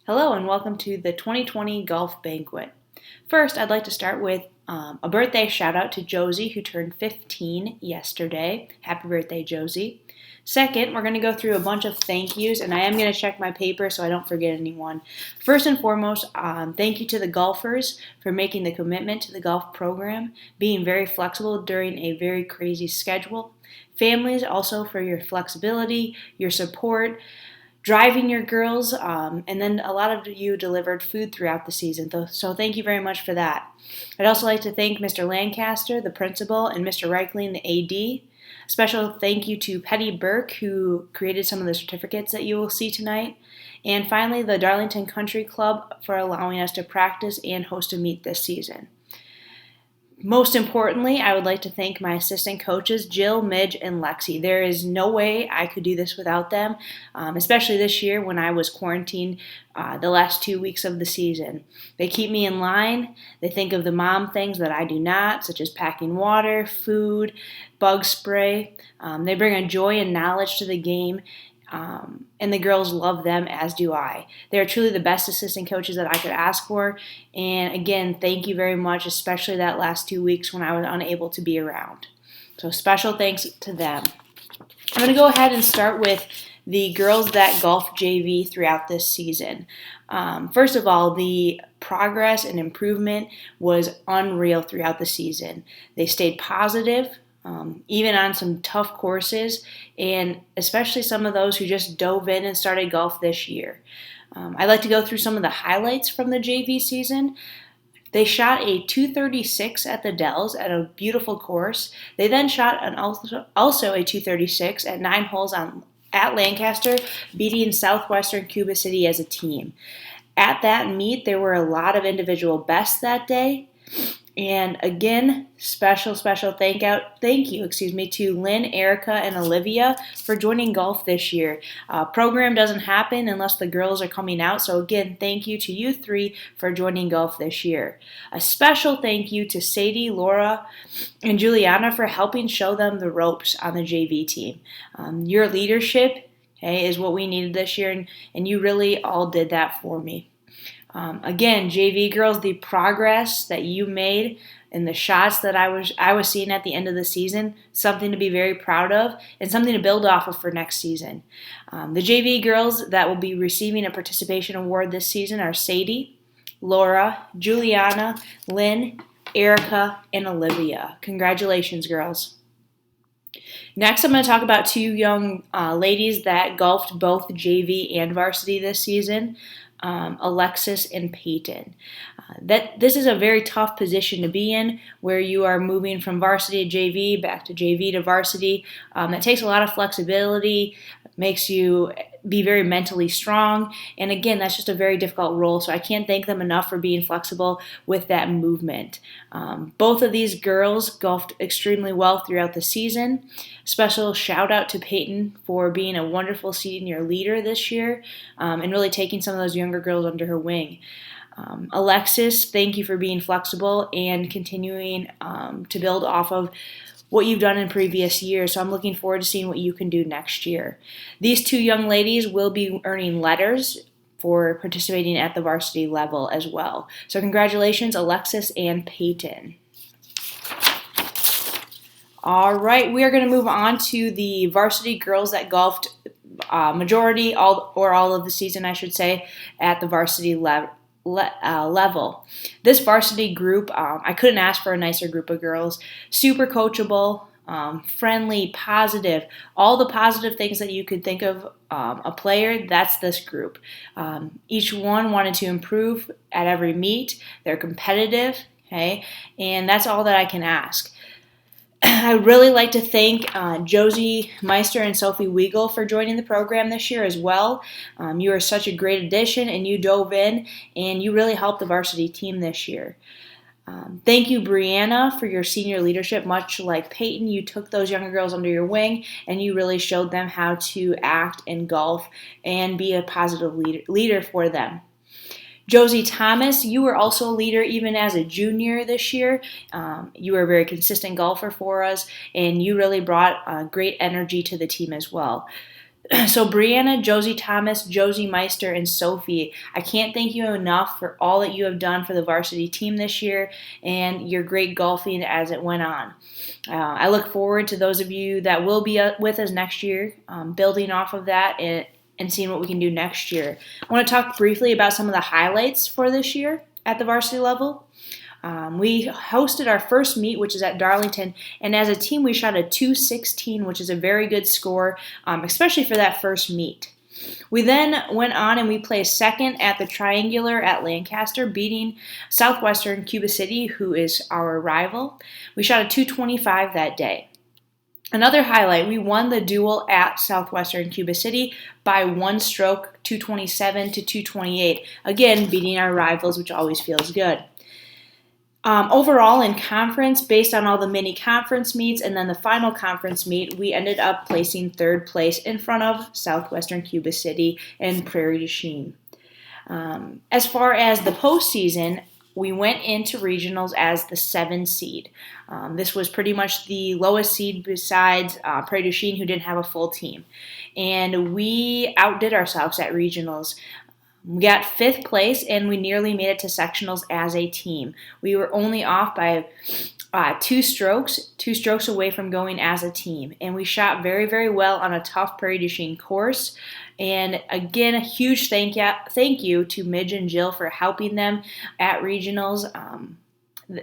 Hello and welcome to the 2020 Golf Banquet. First, I'd like to start with a birthday shout out to Josie, who turned 15 yesterday. Happy birthday, Josie. Second, we're going to go through a bunch of thank yous, and I am going to check my paper so I don't forget anyone. First and foremost, thank you to the golfers for making the commitment to the golf program, being very flexible during a very crazy schedule. Families also for your flexibility, your support, driving your girls, and then a lot of you delivered food throughout the season. So thank you very much for that. I'd also like to thank Mr. Lancaster, the principal, and Mr. Reichling, the AD. Special thank you to Petty Burke, who created some of the certificates that you will see tonight. And finally, the Darlington Country Club for allowing us to practice and host a meet this season. Most importantly, I would like to thank my assistant coaches, Jill, Midge, and Lexi. There is no way I could do this without them, especially this year when I was quarantined the last 2 weeks of the season. They keep me in line. They think of the mom things that I do not, such as packing water, food, bug spray. They bring a joy and knowledge to the game. And the girls love them, as do I. They are truly the best assistant coaches that I could ask for. And again, thank you very much, especially that last 2 weeks when I was unable to be around. So special thanks to them. I'm going to go ahead and start with the Girls That Golf JV throughout this season. First of all, the progress and improvement was unreal throughout the season. They stayed positive. Even on some tough courses, and especially some of those who just dove in and started golf this year. I'd like to go through some of the highlights from the JV season. They shot a 236 at the Dells at a beautiful course. They then shot also a 236 at 9 holes at Lancaster, beating Southwestern Cuba City as a team. At that meet, there were a lot of individual bests that day. And again, special thank you to Lynn, Erica, and Olivia for joining golf this year. Program doesn't happen unless the girls are coming out. So again, thank you to you three for joining golf this year. A special thank you to Sadie, Laura, and Juliana for helping show them the ropes on the JV team. Your leadership, is what we needed this year, and you really all did that for me. Again, JV girls, the progress that you made and the shots that I was seeing at the end of the season, something to be very proud of and something to build off of for next season. The JV girls that will be receiving a participation award this season are Sadie, Laura, Juliana, Lynn, Erica, and Olivia. Congratulations, girls. Next, I'm going to talk about two young ladies that golfed both JV and varsity this season. Alexis and Peyton. This is a very tough position to be in, where you are moving from varsity to JV, back to JV to varsity. That takes a lot of flexibility, makes you be very mentally strong, and again, that's just a very difficult role, so I can't thank them enough for being flexible with that movement. Both of these girls golfed extremely well throughout the season. Special shout out to Peyton for being a wonderful senior leader this year, and really taking some of those younger girls under her wing. Alexis, thank you for being flexible and continuing to build off of what you've done in previous years, so I'm looking forward to seeing what you can do next year. These two young ladies will be earning letters for participating at the varsity level as well. So congratulations, Alexis and Peyton. All right, we are going to move on to the varsity girls that golfed majority, all of the season, I should say, at the varsity level. This varsity group, I couldn't ask for a nicer group of girls. Super coachable, friendly, positive, all the positive things that you could think of a player, that's this group. Each one wanted to improve at every meet. They're competitive, and that's all that I can ask. I'd really like to thank Josie Meister and Sophie Weigel for joining the program this year as well. You are such a great addition, and you dove in, and you really helped the varsity team this year. Thank you, Brianna, for your senior leadership. Much like Peyton, you took those younger girls under your wing, and you really showed them how to act in golf and be a positive leader for them. Josie Thomas, you were also a leader even as a junior this year. You were a very consistent golfer for us, and you really brought great energy to the team as well. So Brianna, Josie Thomas, Josie Meister, and Sophie, I can't thank you enough for all that you have done for the varsity team this year and your great golfing as it went on. I look forward to those of you that will be with us next year, building off of that and seeing what we can do next year. I want to talk briefly about some of the highlights for this year at the varsity level. We hosted our first meet, which is at Darlington, and as a team we shot a 216, which is a very good score, especially for that first meet. We then went on and we placed second at the Triangular at Lancaster, beating Southwestern Cuba City, who is our rival. We shot a 225 that day. Another highlight, we won the duel at Southwestern Cuba City by 1 stroke, 227 to 228, again beating our rivals, which always feels good. Overall in conference, based on all the mini conference meets and then the final conference meet, we ended up placing third place in front of Southwestern Cuba City and Prairie du Chien. As far as the postseason, we went into regionals as the 7 seed. This was pretty much the lowest seed besides Prairie du Chien, who didn't have a full team. And we outdid ourselves at regionals. We got 5th place, and we nearly made it to sectionals as a team. We were only off by 2 strokes away from going as a team. And we shot very, very well on a tough Prairie du Chien course. And again, a huge thank you to Midge and Jill for helping them at regionals.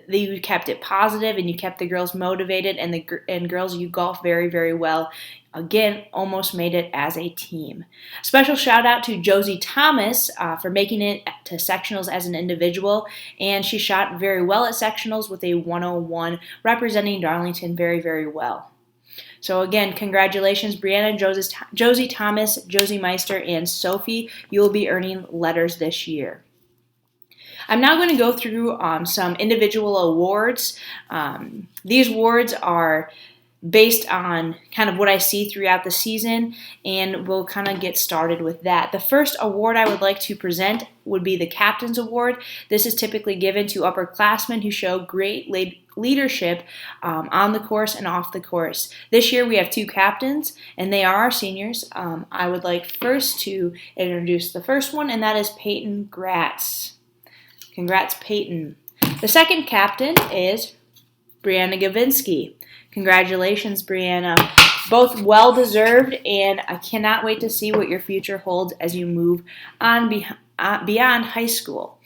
You kept it positive and you kept the girls motivated, and girls, you golf very, very well. Again, almost made it as a team. Special shout out to Josie Thomas for making it to sectionals as an individual, and she shot very well at sectionals with a 101, representing Darlington very, very well. So again, congratulations, Brianna, Josie Thomas, Josie Meister, and Sophie. You will be earning letters this year. I'm now going to go through some individual awards. These awards are based on kind of what I see throughout the season, and we'll kind of get started with that. The first award I would like to present would be the Captain's Award. This is typically given to upperclassmen who show great leadership on the course and off the course. This year we have 2 captains, and they are our seniors. I would like first to introduce the first one, and that is Peyton Gratz. Congrats, Peyton. The second captain is Brianna Gavinsky. Congratulations, Brianna. Both well-deserved, and I cannot wait to see what your future holds as you move on beyond high school.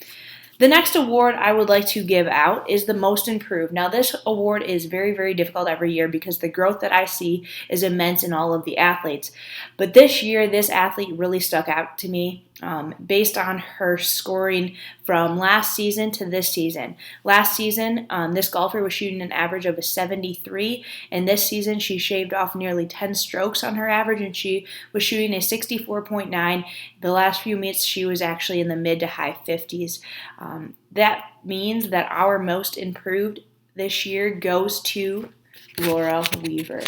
The next award I would like to give out is the Most Improved. Now, this award is very, very difficult every year because the growth that I see is immense in all of the athletes. But this year, this athlete really stuck out to me based on her scoring from last season to this season. Last season, this golfer was shooting an average of a 73, and this season she shaved off nearly 10 strokes on her average, and she was shooting a 64.9. The last few meets, she was actually in the mid to high 50s. That means that our Most Improved this year goes to Laura Weaver.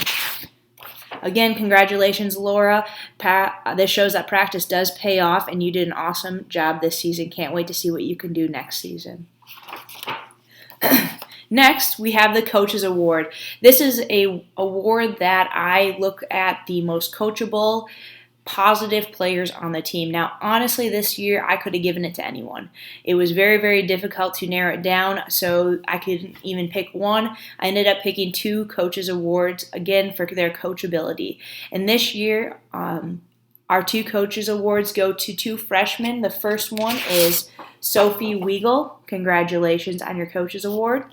Again, congratulations, Laura. This shows that practice does pay off, and you did an awesome job this season. Can't wait to see what you can do next season. Next, we have the Coaches Award. This is an award that I look at the most coachable, positive players on the team. Now, honestly, this year I could have given it to anyone. It was very, very difficult to narrow it down, so I couldn't even pick one. I ended up picking 2 Coaches Awards, again, for their coachability. And this year, our 2 Coaches Awards go to 2 freshmen. The first one is Sophie Weigel. Congratulations on your Coaches Award.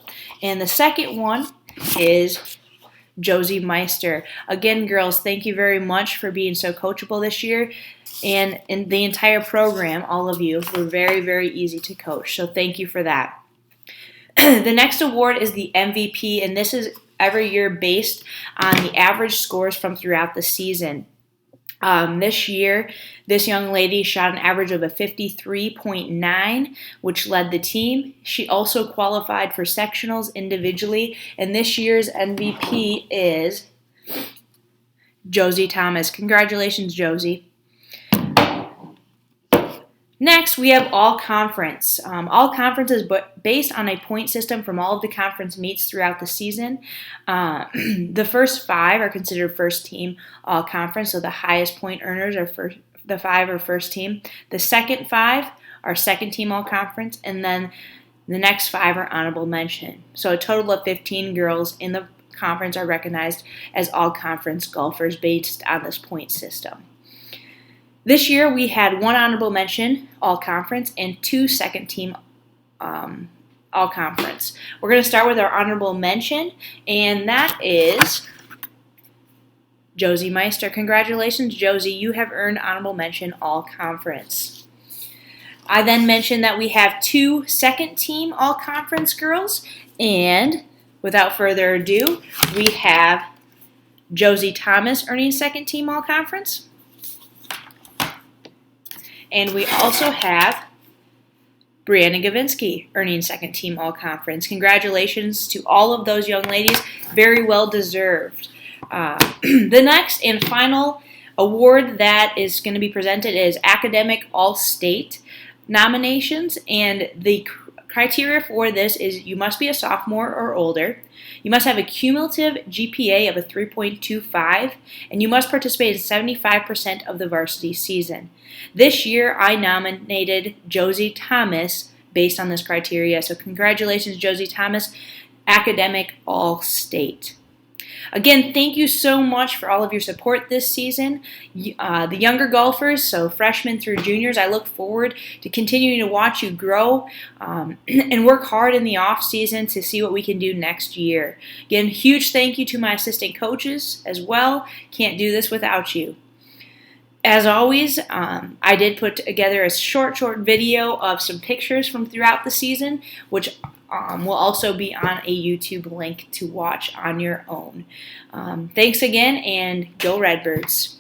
And the second one is Josie Meister. Again, girls, thank you very much for being so coachable this year. And in the entire program, all of you were very, very easy to coach. So thank you for that. The next award is the MVP, and this is every year based on the average scores from throughout the season. This year, this young lady shot an average of a 53.9, which led the team. She also qualified for sectionals individually, and this year's MVP is Josie Thomas. Congratulations, Josie. Next, we have all conference. All conference is based on a point system from all of the conference meets throughout the season. The first 5 are considered first team all conference, so the highest point earners are the 5 are first team. The second 5 are second team all conference, and then the next 5 are honorable mention. So a total of 15 girls in the conference are recognized as all conference golfers based on this point system. This year we had 1 honorable mention all conference and 2 second team all conference. We're going to start with our honorable mention, and that is Josie Meister. Congratulations, Josie. You have earned honorable mention all conference. I then mentioned that we have 2 second team all conference girls, and without further ado, we have Josie Thomas earning second team all conference. And we also have Brianna Gavinsky earning second team all conference. Congratulations to all of those young ladies. Very well deserved. The next and final award that is going to be presented is Academic All-State nominations. And the criteria for this is you must be a sophomore or older. You must have a cumulative GPA of a 3.25, and you must participate in 75% of the varsity season. This year, I nominated Josie Thomas based on this criteria. So congratulations, Josie Thomas, Academic All-State. Again, thank you so much for all of your support this season. The younger golfers, so freshmen through juniors, I look forward to continuing to watch you grow and work hard in the off season to see what we can do next year. Again, huge thank you to my assistant coaches as well. Can't do this without you. As always, I did put together a short video of some pictures from throughout the season, which will also be on a YouTube link to watch on your own. Thanks again, and go Redbirds.